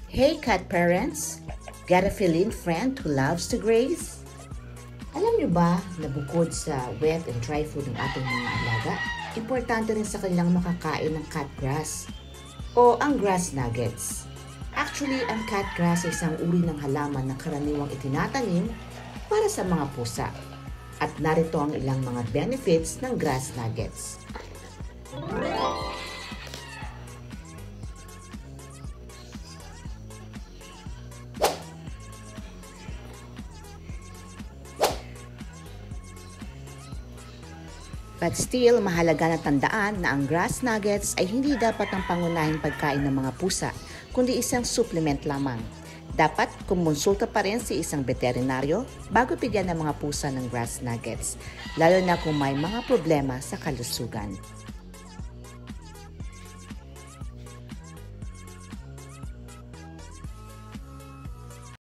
Hey cat parents! Got a feline friend who loves to graze? Alam niyo ba na bukod sa wet and dry food ng ating mga alaga, importante rin sa kanilang makakain ng cat grass o ang grass nuggets. Actually, ang cat grass ay isang uri ng halaman na karaniwang itinatanim para sa mga pusa. At narito ang ilang mga benefits ng grass nuggets. But still, mahalaga na tandaan na ang grass nuggets ay hindi dapat ang pangunahing pagkain ng mga pusa, kundi isang supplement lamang. Dapat kumonsulta pa rin si isang veterinaryo bago bigyan ng mga pusa ng grass nuggets, lalo na kung may mga problema sa kalusugan.